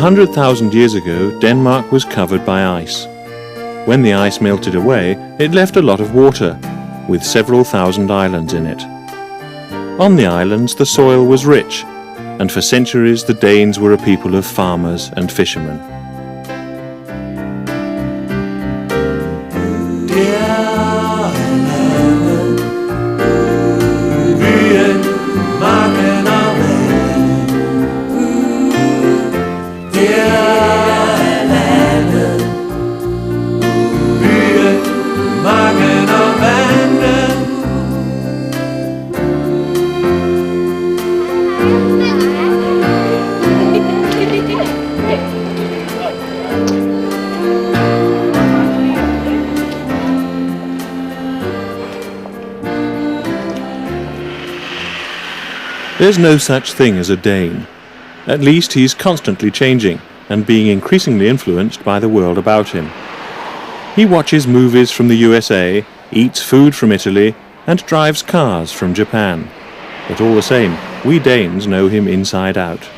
100,000 years ago, Denmark was covered by ice. When the ice melted away, it left a lot of water, with several thousand islands in it. On the islands, the soil was rich, and for centuries the Danes were a people of farmers and fishermen. There's no such thing as a Dane. At least he's constantly changing and being increasingly influenced by the world about him. He watches movies from the USA, eats food from Italy, and drives cars from Japan. But all the same, we Danes know him inside out.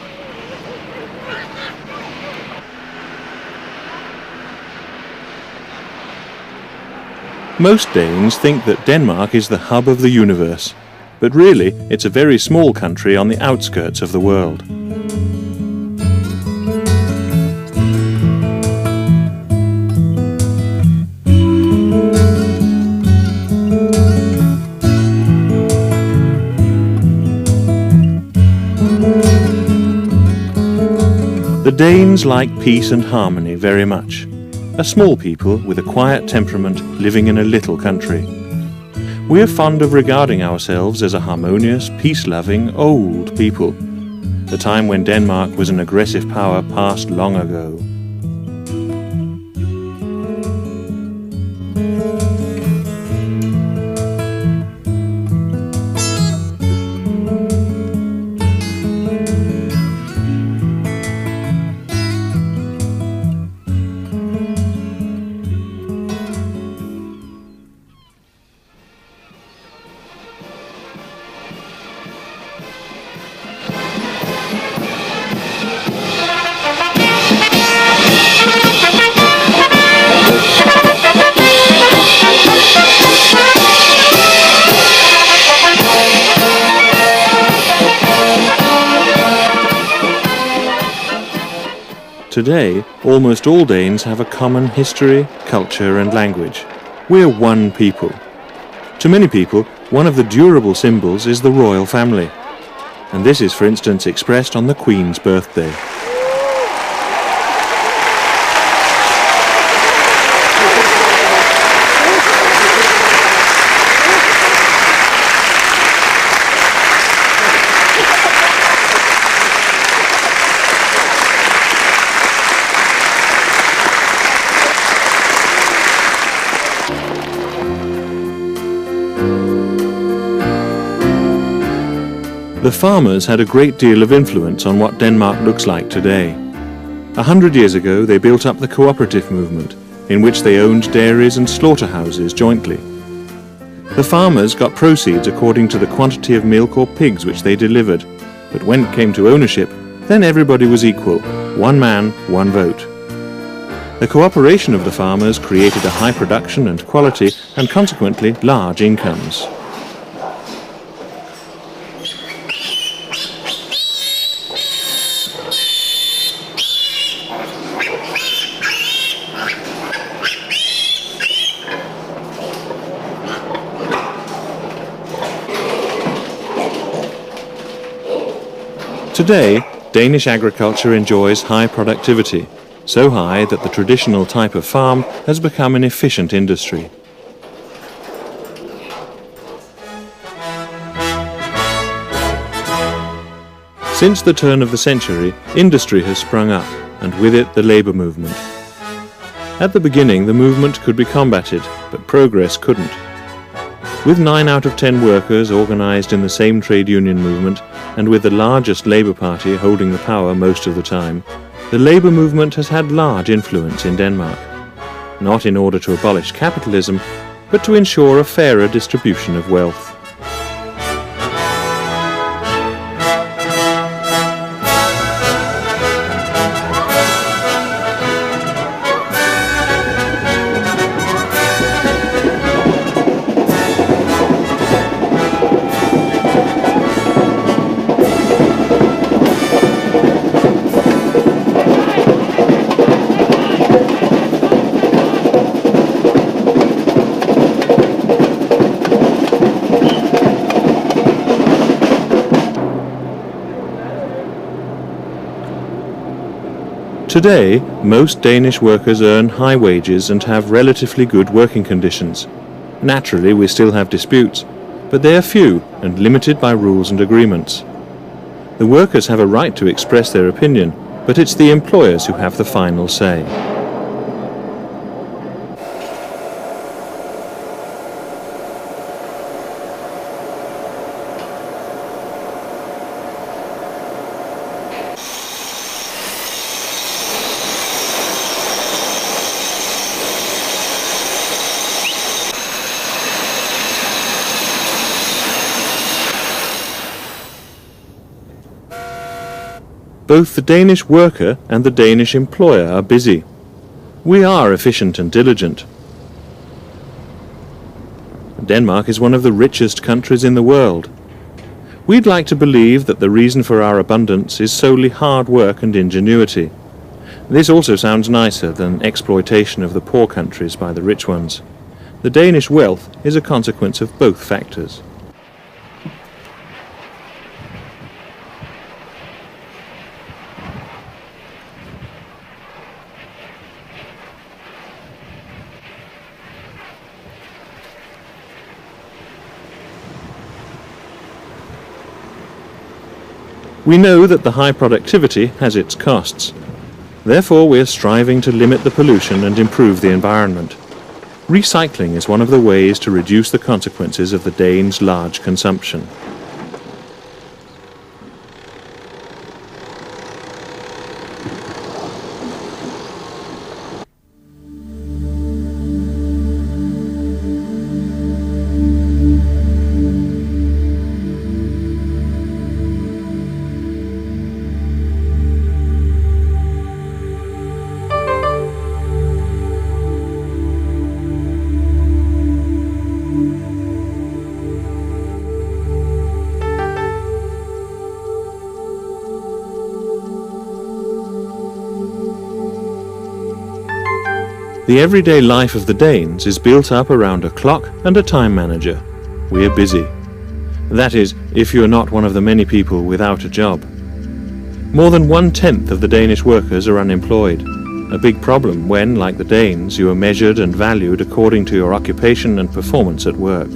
Most Danes think that Denmark is the hub of the universe. But really, it's a very small country on the outskirts of the world. The Danes like peace and harmony very much. A small people with a quiet temperament living in a little country. We are fond of regarding ourselves as a harmonious, peace-loving, old people. The time when Denmark was an aggressive power passed long ago. Today, almost all Danes have a common history, culture and language. We're one people. To many people, one of the durable symbols is the royal family. And this is, for instance, expressed on the Queen's birthday. The farmers had a great deal of influence on what Denmark looks like today. 100 years ago they built up the cooperative movement, in which they owned dairies and slaughterhouses jointly. The farmers got proceeds according to the quantity of milk or pigs which they delivered, but when it came to ownership, then everybody was equal, one man, one vote. The cooperation of the farmers created a high production and quality, and consequently large incomes. Today, Danish agriculture enjoys high productivity, so high that the traditional type of farm has become an efficient industry. Since the turn of the century, industry has sprung up, and with it the labour movement. At the beginning, the movement could be combated, but progress couldn't. With 9 out of 10 workers organised in the same trade union movement, and with the largest Labour Party holding the power most of the time, the labour movement has had large influence in Denmark. Not in order to abolish capitalism, but to ensure a fairer distribution of wealth. Today, most Danish workers earn high wages and have relatively good working conditions. Naturally, we still have disputes, but they are few and limited by rules and agreements. The workers have a right to express their opinion, but it's the employers who have the final say. Both the Danish worker and the Danish employer are busy. We are efficient and diligent. Denmark is one of the richest countries in the world. We'd like to believe that the reason for our abundance is solely hard work and ingenuity. This also sounds nicer than exploitation of the poor countries by the rich ones. The Danish wealth is a consequence of both factors. We know that the high productivity has its costs. Therefore, we are striving to limit the pollution and improve the environment. Recycling is one of the ways to reduce the consequences of the Danes' large consumption. The everyday life of the Danes is built up around a clock and a time manager. We are busy. That is, if you are not one of the many people without a job. More than 1/10 of the Danish workers are unemployed. A big problem when, like the Danes, you are measured and valued according to your occupation and performance at work.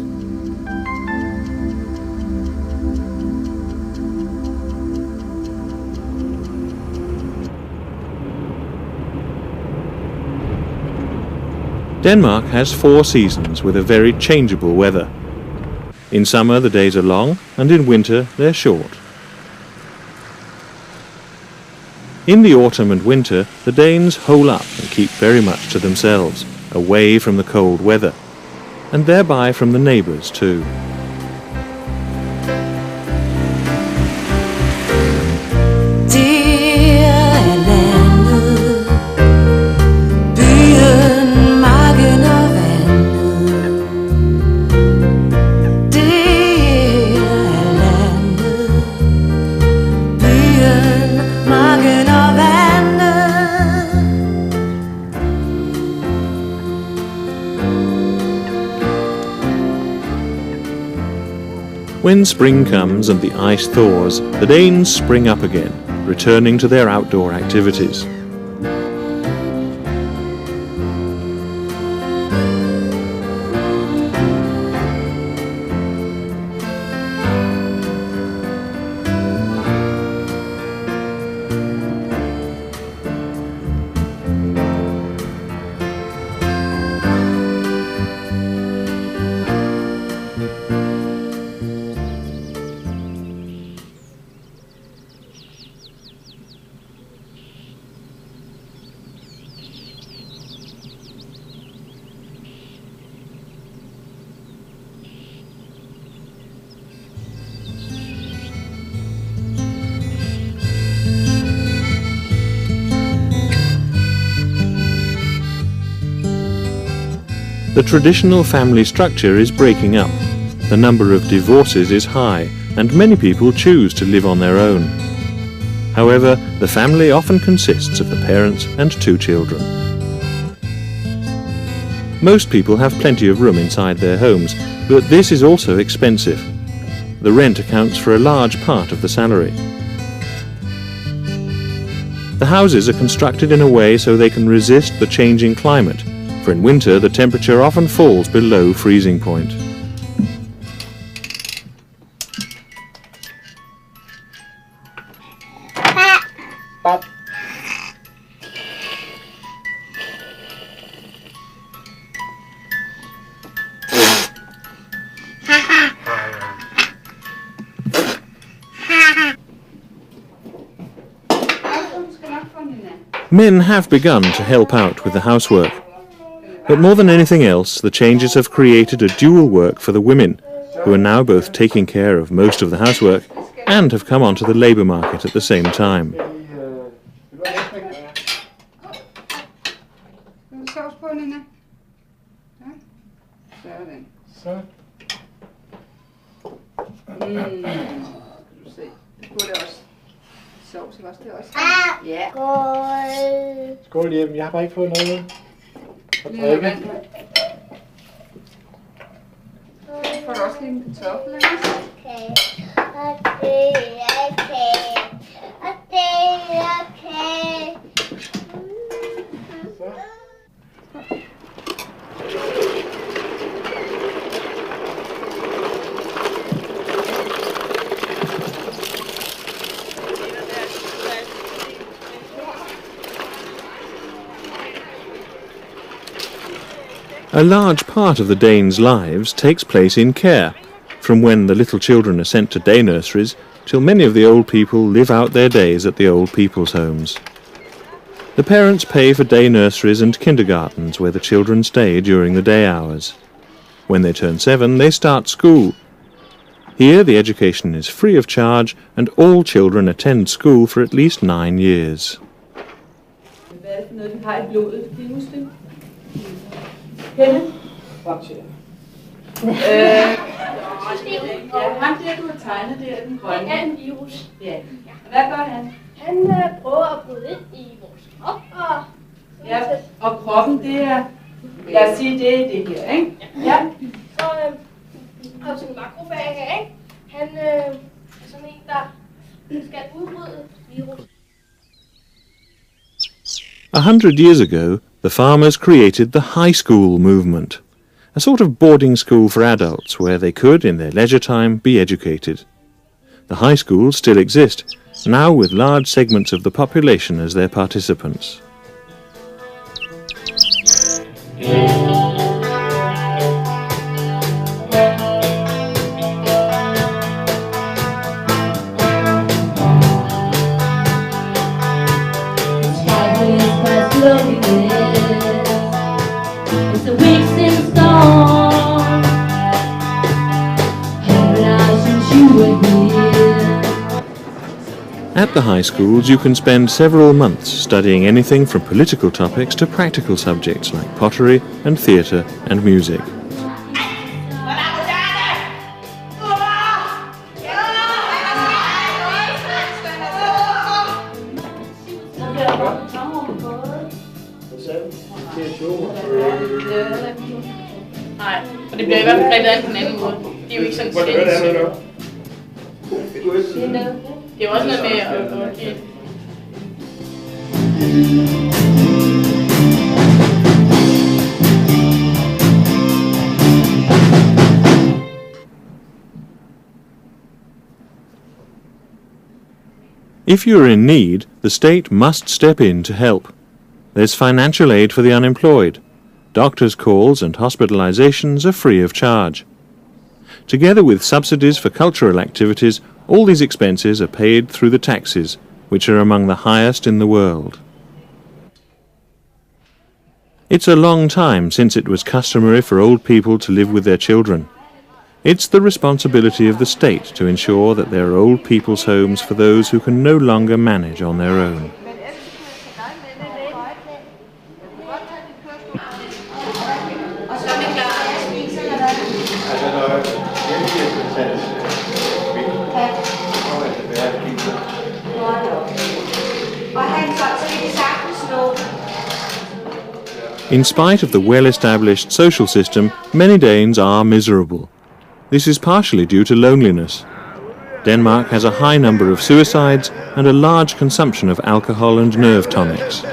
Denmark has 4 seasons with a very changeable weather. In summer the days are long, and in winter they're short. In the autumn and winter, the Danes hole up and keep very much to themselves, away from the cold weather, and thereby from the neighbours too. When spring comes and the ice thaws, the Danes spring up again, returning to their outdoor activities. The traditional family structure is breaking up. The number of divorces is high, and many people choose to live on their own. However, the family often consists of the parents and 2 children. Most people have plenty of room inside their homes, but this is also expensive. The rent accounts for a large part of the salary. The houses are constructed in a way so they can resist the changing climate, for in winter the temperature often falls below freezing point. Men have begun to help out with the housework, but more than anything else, the changes have created a dual work for the women, who are now both taking care of most of the housework and have come onto the labour market at the same time. Ja. Skål. Skål hjem. Jeg har bare ikke fået noget at drikke. Får du også lige en kartoffel, ikke? Okay. A large part of the Danes' lives takes place in care, from when the little children are sent to day nurseries till many of the old people live out their days at the old people's homes. The parents pay for day nurseries and kindergartens where the children stay during the day hours. When they turn 7, they start school. Here the education is free of charge and all children attend school for at least 9 years. Henne? Ham der, du har tegnet, det er den grønne. Det er en virus. Ja. Hvad gør han? Han prøver at bryde ind i vores krop. Ja, og kroppen, det er, lad os sige, det er det her, ikke? Ja. Så har vi sådan en makrofager, ikke? Han er sådan en, der skal udbryde virus. 100 years ago, the farmers created the high school movement, a sort of boarding school for adults where they could, in their leisure time, be educated. The high schools still exist, now with large segments of the population as their participants. At the high schools you can spend several months studying anything from political topics to practical subjects like pottery and theatre and music. Nej, og det bliver i hvert fald grebet an på en anden måde. Det er jo ikke sådan svensk. Det er også noget med at If you're in need, the state must step in to help. There's financial aid for the unemployed. Doctors' calls and hospitalizations are free of charge. Together with subsidies for cultural activities, all these expenses are paid through the taxes, which are among the highest in the world. It's a long time since it was customary for old people to live with their children. It's the responsibility of the state to ensure that there are old people's homes for those who can no longer manage on their own. In spite of the well-established social system, many Danes are miserable. This is partially due to loneliness. Denmark has a high number of suicides and a large consumption of alcohol and nerve tonics.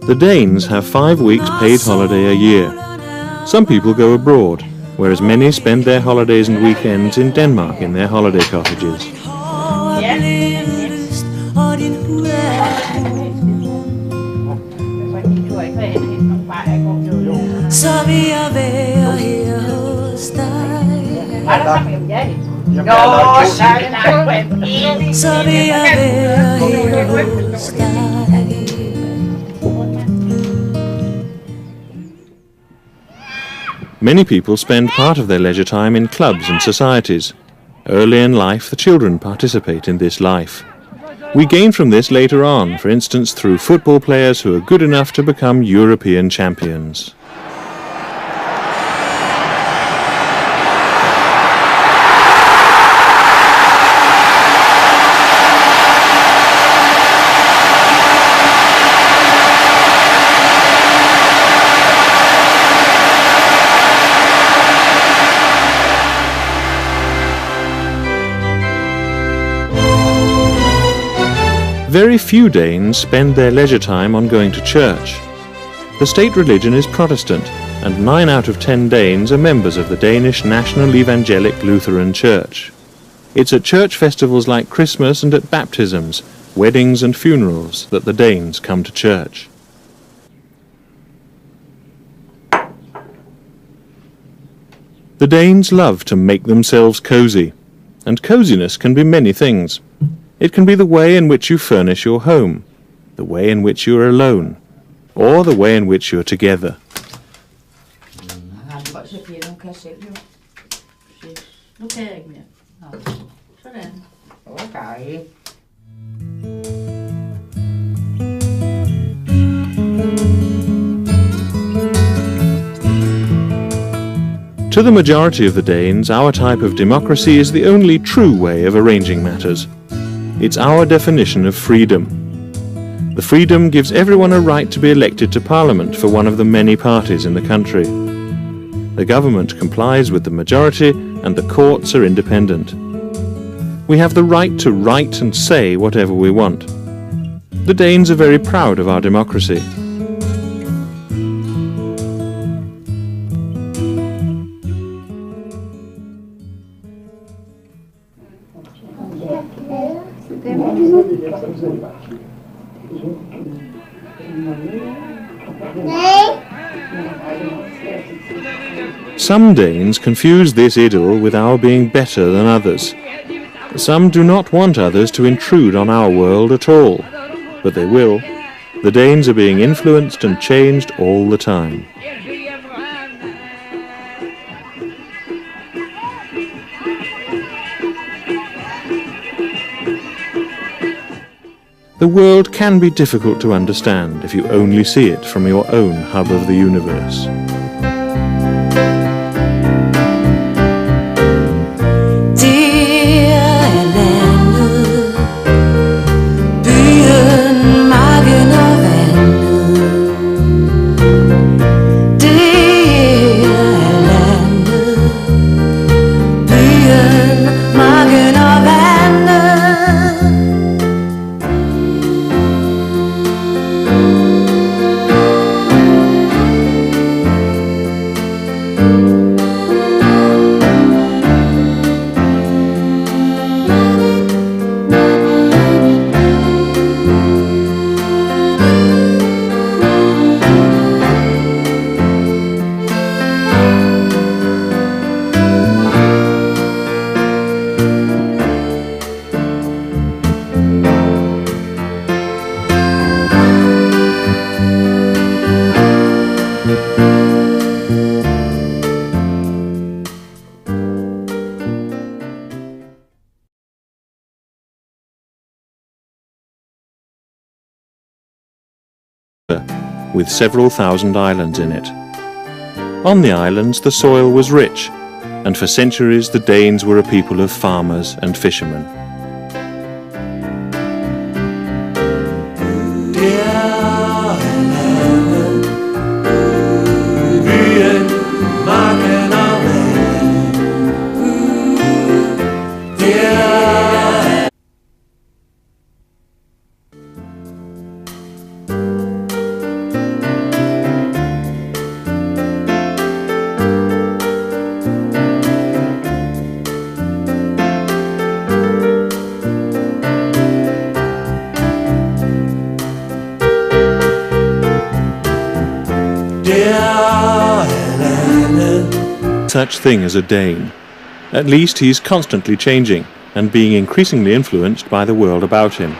The Danes have 5 weeks paid holiday a year. Some people go abroad, whereas many spend their holidays and weekends in Denmark in their holiday cottages. Many people spend part of their leisure time in clubs and societies. Early in life, the children participate in this life. We gain from this later on, for instance through football players who are good enough to become European champions. Very few Danes spend their leisure time on going to church. The state religion is Protestant, and 9 out of 10 Danes are members of the Danish National Evangelic Lutheran Church. It's at church festivals like Christmas and at baptisms, weddings and funerals that the Danes come to church. The Danes love to make themselves cosy, and coziness can be many things. It can be the way in which you furnish your home, the way in which you are alone, or the way in which you are together. To the majority of the Danes, our type of democracy is the only true way of arranging matters. It's our definition of freedom. The freedom gives everyone a right to be elected to Parliament for one of the many parties in the country. The government complies with the majority and the courts are independent. We have the right to write and say whatever we want. The Danes are very proud of our democracy. Some Danes confuse this idyll with our being better than others. Some do not want others to intrude on our world at all, but they will. The Danes are being influenced and changed all the time. The world can be difficult to understand if you only see it from your own hub of the universe. with several thousand islands in it. On the islands the soil was rich, and for centuries the Danes were a people of farmers and fishermen. Such thing as a Dane. At least he's constantly changing and being increasingly influenced by the world about him.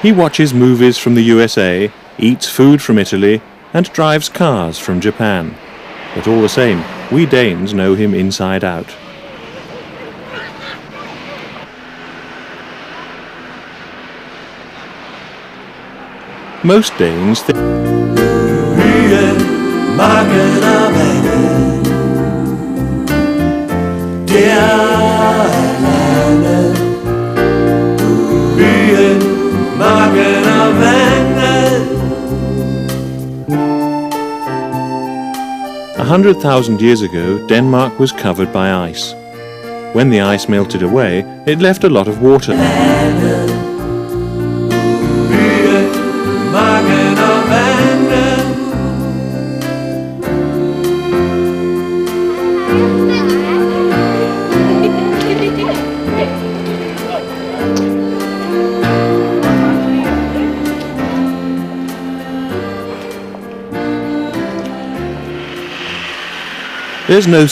He watches movies from the USA, eats food from Italy, and drives cars from Japan. But all the same, we Danes know him inside out. Most Danes think a 100,000 years ago, Denmark was covered by ice. When the ice melted away, it left a lot of water. There's no